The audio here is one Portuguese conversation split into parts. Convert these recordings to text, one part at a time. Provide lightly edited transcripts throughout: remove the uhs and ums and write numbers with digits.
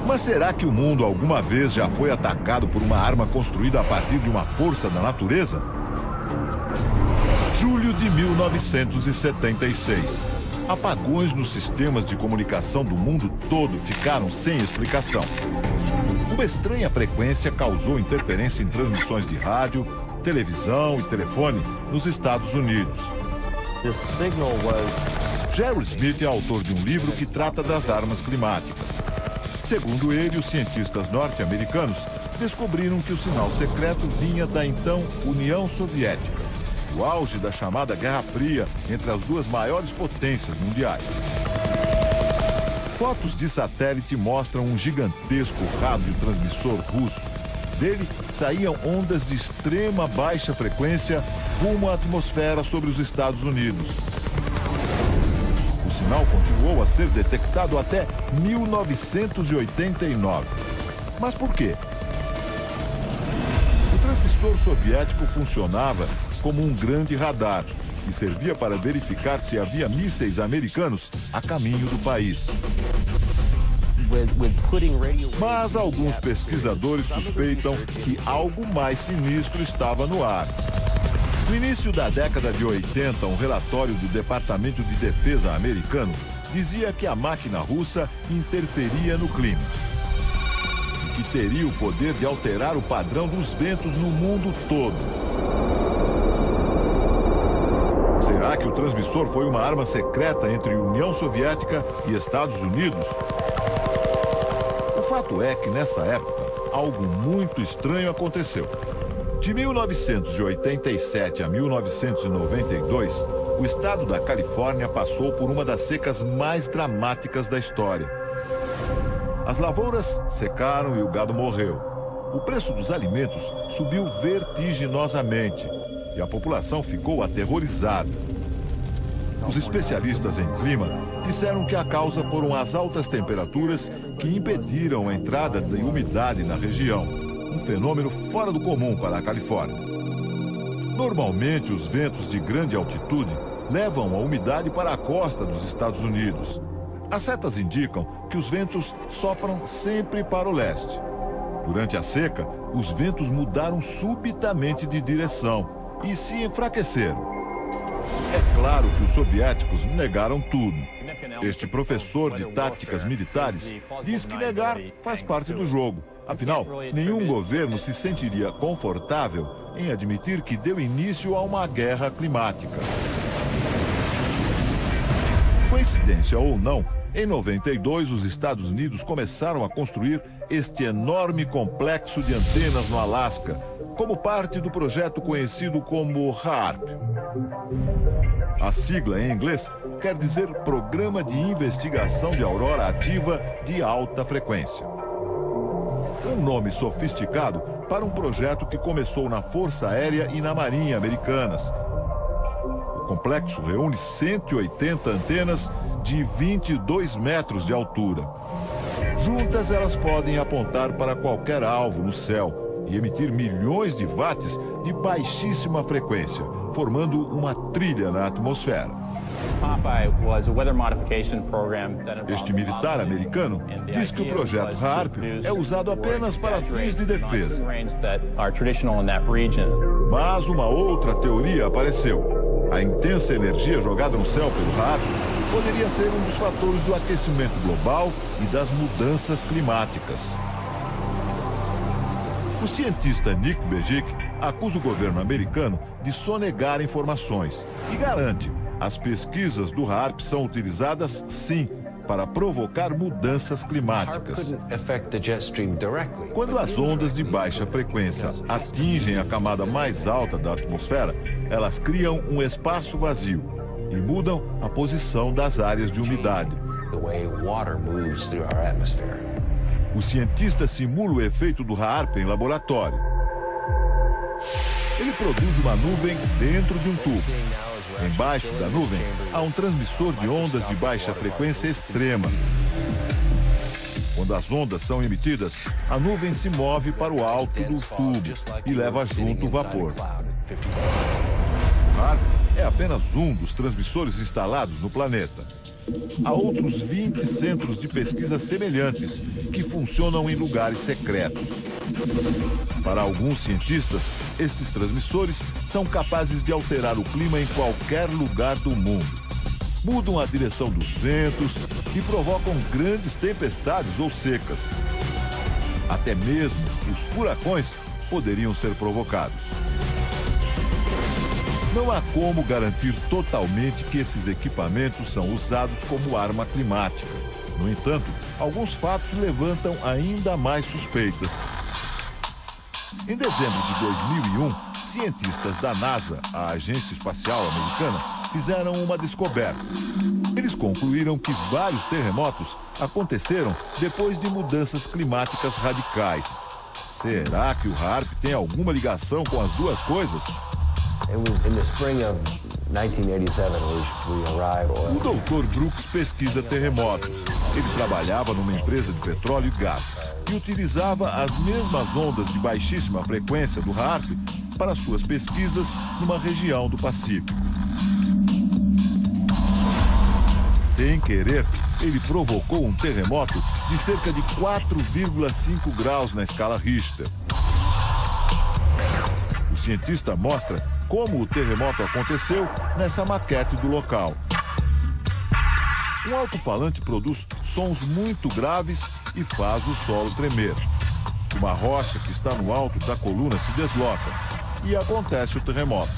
Mas será que o mundo alguma vez já foi atacado por uma arma construída a partir de uma força da natureza? Julho de 1976. Apagões nos sistemas de comunicação do mundo todo ficaram sem explicação. Uma estranha frequência causou interferência em transmissões de rádio, televisão e telefone nos Estados Unidos. Jerry Smith é autor de um livro que trata das armas climáticas. Segundo ele, os cientistas norte-americanos descobriram que o sinal secreto vinha da então União Soviética, o auge da chamada Guerra Fria entre as duas maiores potências mundiais. Fotos de satélite mostram um gigantesco radiotransmissor russo. Dele saíam ondas de extrema baixa frequência rumo à atmosfera sobre os Estados Unidos. O sinal continuou a ser detectado até 1989. Mas por quê? O transmissor soviético funcionava como um grande radar e servia para verificar se havia mísseis americanos a caminho do país. Mas alguns pesquisadores suspeitam que algo mais sinistro estava no ar. No início da década de 80, um relatório do Departamento de Defesa americano dizia que a máquina russa interferia no clima e que teria o poder de alterar o padrão dos ventos no mundo todo. Será que o transmissor foi uma arma secreta entre União Soviética e Estados Unidos? O fato é que, nessa época, algo muito estranho aconteceu. De 1987 a 1992, o estado da Califórnia passou por uma das secas mais dramáticas da história. As lavouras secaram e o gado morreu. O preço dos alimentos subiu vertiginosamente e a população ficou aterrorizada. Os especialistas em clima disseram que a causa foram as altas temperaturas que impediram a entrada de umidade na região, um fenômeno fora do comum para a Califórnia. Normalmente, os ventos de grande altitude levam a umidade para a costa dos Estados Unidos. As setas indicam que os ventos sopram sempre para o leste. Durante a seca, os ventos mudaram subitamente de direção e se enfraqueceram. É claro que os soviéticos negaram tudo. Este professor de táticas militares diz que negar faz parte do jogo. Afinal, nenhum governo se sentiria confortável em admitir que deu início a uma guerra climática. Coincidência ou não, em 92 os Estados Unidos começaram a construir este enorme complexo de antenas no Alasca, como parte do projeto conhecido como HAARP. A sigla em inglês quer dizer Programa de Investigação de Aurora Ativa de Alta Frequência. Um nome sofisticado para um projeto que começou na Força Aérea e na Marinha Americanas. O complexo reúne 180 antenas de 22 metros de altura. Juntas, elas podem apontar para qualquer alvo no céu e emitir milhões de watts de baixíssima frequência, formando uma trilha na atmosfera. Este militar americano diz que o projeto HAARP é usado apenas para fins de defesa. Mas uma outra teoria apareceu. A intensa energia jogada no céu pelo HAARP poderia ser um dos fatores do aquecimento global e das mudanças climáticas. O cientista Nick Bejic acusa o governo americano de sonegar informações e garante: as pesquisas do HAARP são utilizadas, sim, para provocar mudanças climáticas. Quando as ondas de baixa frequência atingem a camada mais alta da atmosfera, elas criam um espaço vazio e mudam a posição das áreas de umidade. O cientista simula o efeito do HAARP em laboratório. Ele produz uma nuvem dentro de um tubo. Embaixo da nuvem há um transmissor de ondas de baixa frequência extrema. Quando as ondas são emitidas, a nuvem se move para o alto do tubo e leva junto o vapor. O HAARP é apenas um dos transmissores instalados no planeta. Há outros 20 centros de pesquisa semelhantes que funcionam em lugares secretos. Para alguns cientistas, estes transmissores são capazes de alterar o clima em qualquer lugar do mundo. Mudam a direção dos ventos e provocam grandes tempestades ou secas. Até mesmo os furacões poderiam ser provocados. Não há como garantir totalmente que esses equipamentos são usados como arma climática. No entanto, alguns fatos levantam ainda mais suspeitas. Em dezembro de 2001, cientistas da NASA, a Agência Espacial Americana, fizeram uma descoberta. Eles concluíram que vários terremotos aconteceram depois de mudanças climáticas radicais. Será que o HAARP tem alguma ligação com as duas coisas? O Dr. Brooks pesquisa terremotos. Ele trabalhava numa empresa de petróleo e gás e utilizava as mesmas ondas de baixíssima frequência do HAARP para suas pesquisas numa região do Pacífico. Sem querer, ele provocou um terremoto de cerca de 4,5 graus na escala Richter. O cientista mostra como o terremoto aconteceu nessa maquete do local. Um alto-falante produz sons muito graves e faz o solo tremer. Uma rocha que está no alto da coluna se desloca e acontece o terremoto.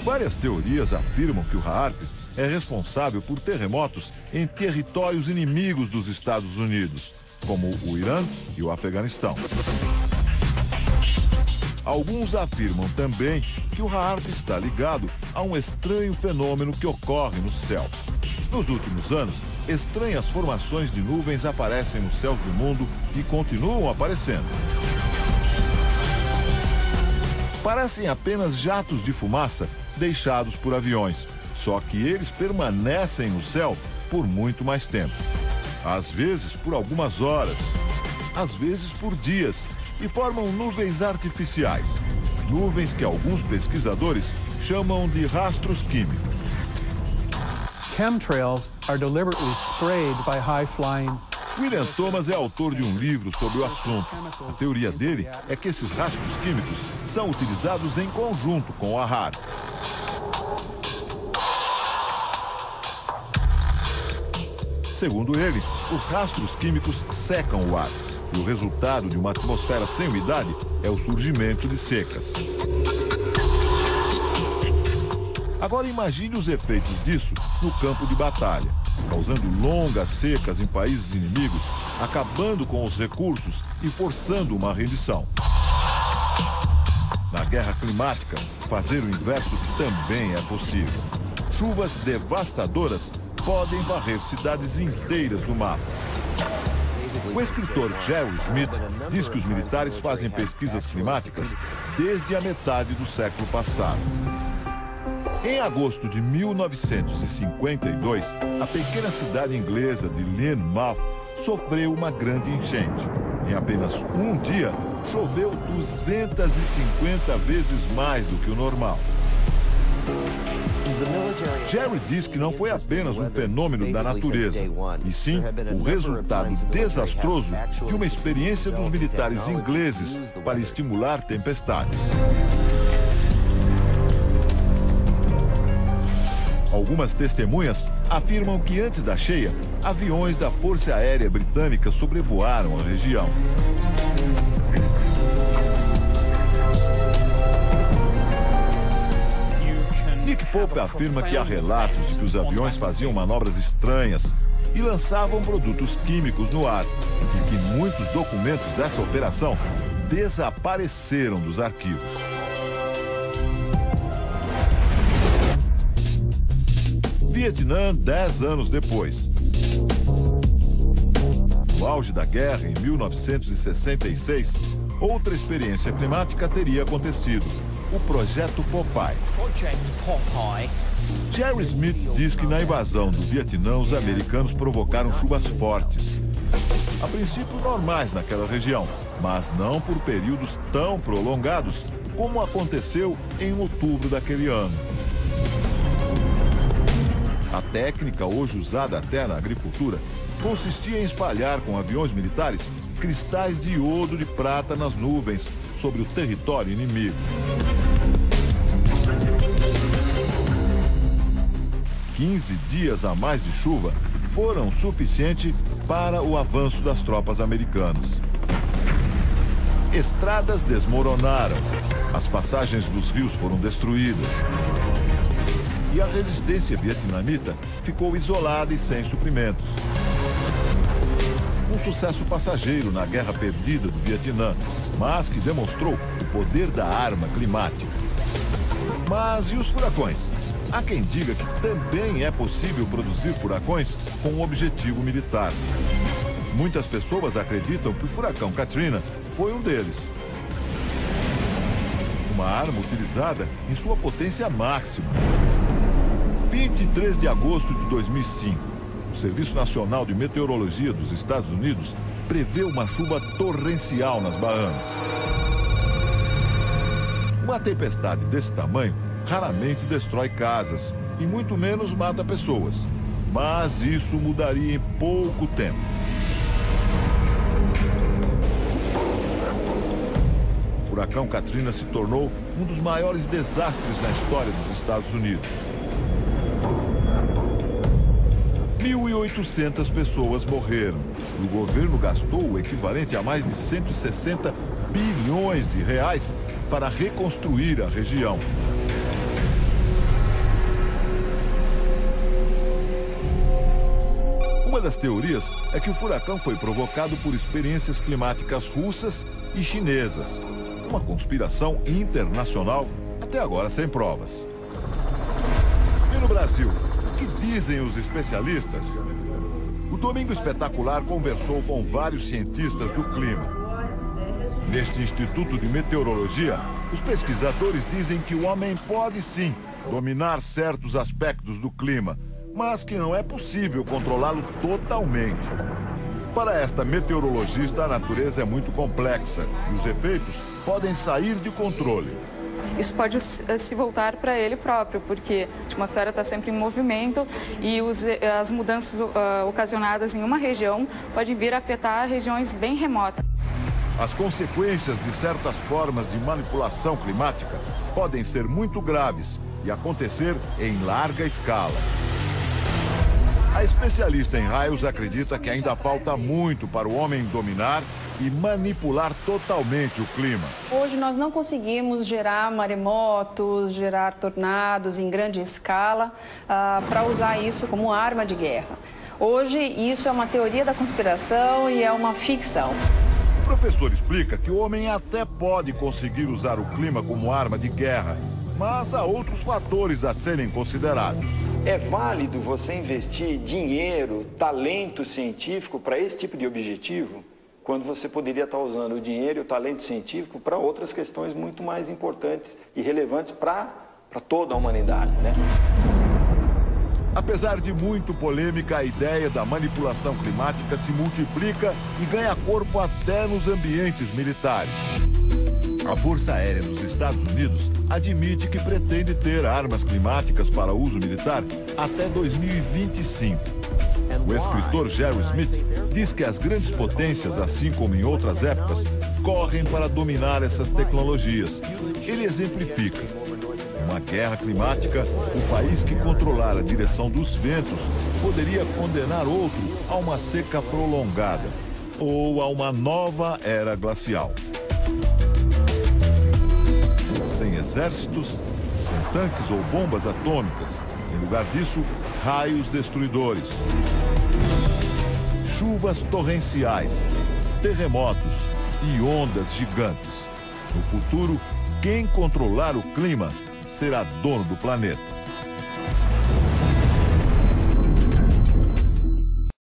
Várias teorias afirmam que o HAARP é responsável por terremotos em territórios inimigos dos Estados Unidos, como o Irã e o Afeganistão. Alguns afirmam também que o HAARP está ligado a um estranho fenômeno que ocorre no céu. Nos últimos anos, estranhas formações de nuvens aparecem nos céus do mundo e continuam aparecendo. Parecem apenas jatos de fumaça deixados por aviões. Só que eles permanecem no céu por muito mais tempo. Às vezes por algumas horas, às vezes por dias, e formam nuvens artificiais. Nuvens que alguns pesquisadores chamam de rastros químicos. Chemtrails are deliberately sprayed by high-flying. William Thomas é autor de um livro sobre o assunto. A teoria dele é que esses rastros químicos são utilizados em conjunto com o HAARP. Segundo ele, os rastros químicos secam o ar. E o resultado de uma atmosfera sem umidade é o surgimento de secas. Agora imagine os efeitos disso no campo de batalha, causando longas secas em países inimigos, acabando com os recursos e forçando uma rendição. Na guerra climática, fazer o inverso também é possível. Chuvas devastadoras podem varrer cidades inteiras do mapa. O escritor Jerry Smith diz que os militares fazem pesquisas climáticas desde a metade do século passado. Em agosto de 1952, a pequena cidade inglesa de Lynmouth sofreu uma grande enchente. Em apenas um dia, choveu 250 vezes mais do que o normal. Jerry diz que não foi apenas um fenômeno da natureza, e sim o resultado desastroso de uma experiência dos militares ingleses para estimular tempestades. Algumas testemunhas afirmam que antes da cheia, aviões da Força Aérea Britânica sobrevoaram a região. Nick Pope afirma que há relatos de que os aviões faziam manobras estranhas e lançavam produtos químicos no ar, e que muitos documentos dessa operação desapareceram dos arquivos. Vietnã, 10 anos depois. No auge da guerra, em 1966, outra experiência climática teria acontecido. O Projeto Popeye. Jerry Smith diz que na invasão do Vietnã, os americanos provocaram chuvas fortes. a princípio normais naquela região, mas não por períodos tão prolongados como aconteceu em outubro daquele ano. A técnica, hoje usada até na agricultura, consistia em espalhar com aviões militares cristais de iodo de prata nas nuvens sobre o território inimigo. 15 dias a mais de chuva foram suficientes para o avanço das tropas americanas. Estradas desmoronaram, as passagens dos rios foram destruídas. E a resistência vietnamita ficou isolada e sem suprimentos. Um sucesso passageiro na guerra perdida do Vietnã, mas que demonstrou o poder da arma climática. Mas e os furacões? Há quem diga que também é possível produzir furacões com um objetivo militar. Muitas pessoas acreditam que o furacão Katrina foi um deles. Uma arma utilizada em sua potência máxima. 23 de agosto de 2005, o Serviço Nacional de Meteorologia dos Estados Unidos prevê uma chuva torrencial nas Bahamas. Uma tempestade desse tamanho raramente destrói casas e muito menos mata pessoas. Mas isso mudaria em pouco tempo. O furacão Katrina se tornou um dos maiores desastres na história dos Estados Unidos. 1.800 pessoas morreram e o governo gastou o equivalente a mais de 160 bilhões de reais para reconstruir a região. Uma das teorias é que o furacão foi provocado por experiências climáticas russas e chinesas. Uma conspiração internacional, até agora sem provas. E no Brasil, o que dizem os especialistas? O Domingo Espetacular conversou com vários cientistas do clima. Neste Instituto de Meteorologia, os pesquisadores dizem que o homem pode sim dominar certos aspectos do clima, mas que não é possível controlá-lo totalmente. Para esta meteorologista, a natureza é muito complexa e os efeitos podem sair de controle. Isso pode se voltar para ele próprio, porque a atmosfera está sempre em movimento e as mudanças ocasionadas em uma região podem vir a afetar regiões bem remotas. As consequências de certas formas de manipulação climática podem ser muito graves e acontecer em larga escala. A especialista em raios acredita que ainda falta muito para o homem dominar e manipular totalmente o clima. Hoje nós não conseguimos gerar maremotos, gerar tornados em grande escala para usar isso como arma de guerra. Hoje isso é uma teoria da conspiração e é uma ficção. O professor explica que o homem até pode conseguir usar o clima como arma de guerra, mas há outros fatores a serem considerados. É válido você investir dinheiro, talento científico para esse tipo de objetivo, quando você poderia estar usando o dinheiro e o talento científico para outras questões muito mais importantes e relevantes para toda a humanidade, né? Apesar de muito polêmica, a ideia da manipulação climática se multiplica e ganha corpo até nos ambientes militares. A Força Aérea dos Estados Unidos admite que pretende ter armas climáticas para uso militar até 2025. O escritor Jerry Smith diz que as grandes potências, assim como em outras épocas, correm para dominar essas tecnologias. Ele exemplifica: uma guerra climática, o país que controlar a direção dos ventos poderia condenar outro a uma seca prolongada ou a uma nova era glacial. Sem exércitos, sem tanques ou bombas atômicas. Em lugar disso, raios destruidores. Chuvas torrenciais, terremotos e ondas gigantes. No futuro, quem controlar o clima será dono do planeta.